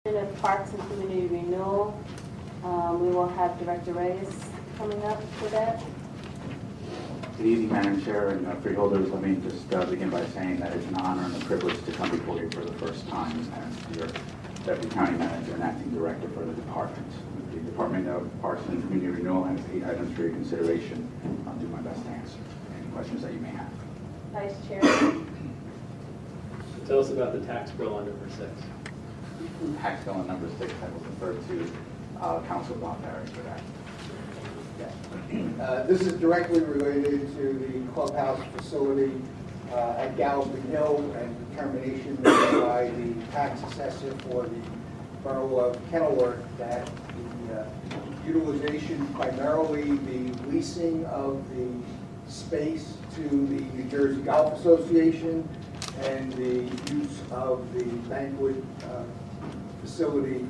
Of Parks and Community Renewal. We will have Director Reyes coming up for that. Good evening, Madam Chair and freeholders. Let me just begin by saying that it's an honor and a privilege to come before you for the first time as your Deputy County Manager and Acting Director for the department. The Department of Parks and Community Renewal has 8 items for your consideration. I'll do my best to answer any questions that you may have. Vice Chair. Tell us about the tax bill on number 6. Tax bill on number 6, I will defer to Council Bob Barry for that. This is directly related to the clubhouse facility at Galloping Hill and determination made by the tax assessor for the borough of Kenilworth that the utilization, primarily the leasing of the space to the New Jersey Golf Association and the use of the banquet facility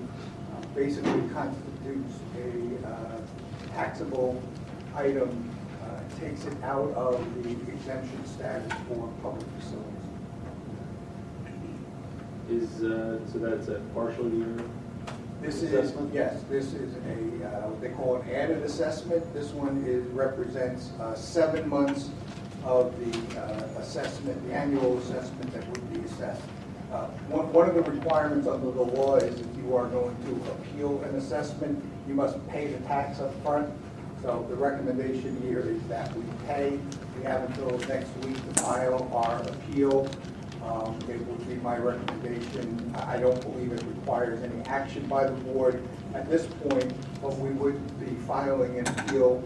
basically constitutes a taxable item, takes it out of the exemption status for public facilities. So that's a partial year This assessment? is, yes, this is a, what they call an added assessment. This one represents 7 months of the assessment, the annual assessment that would be assessed. One of the requirements under the law is if you are going to appeal an assessment, you must pay the tax up front. So the recommendation here is that we pay. We have until next week to file our appeal. It would be my recommendation. I don't believe it requires any action by the board at this point, but we would be filing an appeal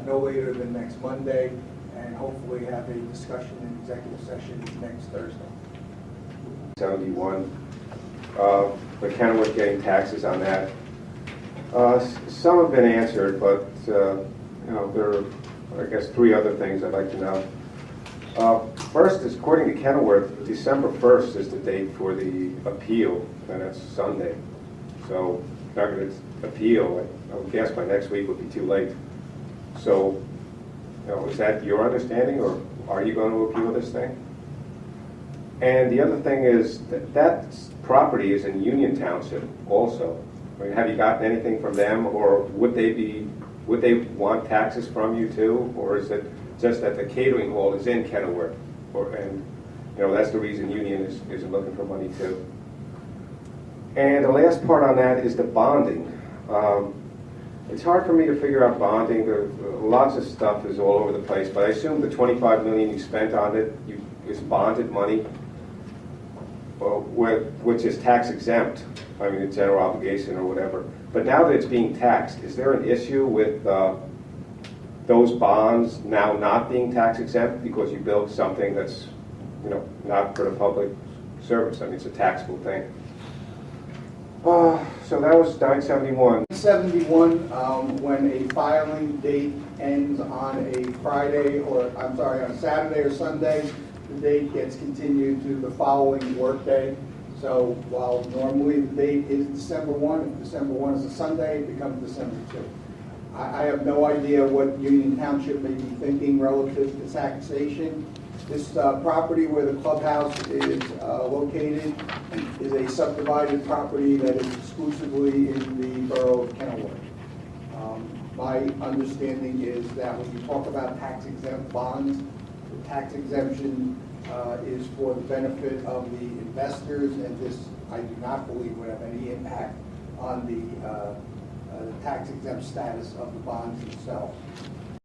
no later than next Monday and hopefully have a discussion in executive session next Thursday. 71. The Kenilworth getting taxes on that. Some have been answered, but there are, I guess, 3 other things I'd like to know. First is, according to Kenilworth, December 1st is the date for the appeal, and it's Sunday. So, if not going to appeal, I would guess by next week would be too late. So, is that your understanding, or are you going to appeal this thing? And the other thing is that property is in Union Township also. I mean, have you gotten anything from them, or would they want taxes from you too, or is it just that the catering hall is in Kenilworth, and that's the reason Union is looking for money too? And the last part on that is the bonding. It's hard for me to figure out bonding. Lots of stuff is all over the place, but I assume the $25 million you spent on it is bonded money, which is tax exempt. I mean, it's general obligation or whatever. But now that it's being taxed, is there an issue with those bonds now not being tax exempt because you built something that's, not for the public service? I mean, it's a taxable thing. So that was 971. 71, when a filing date ends on a Friday, or I'm sorry, on a Saturday or Sunday, the date gets continued to the following workday. So while normally the date is December 1, if December 1 is a Sunday, it becomes December 2. I have no idea what Union Township may be thinking relative to taxation. This property where the clubhouse is located is a subdivided property that is exclusively in the borough of Kenilworth. My understanding is that when you talk about tax-exempt bonds, the tax exemption is for the benefit of the investors, and this, I do not believe, would have any impact on the tax-exempt status of the bonds themselves.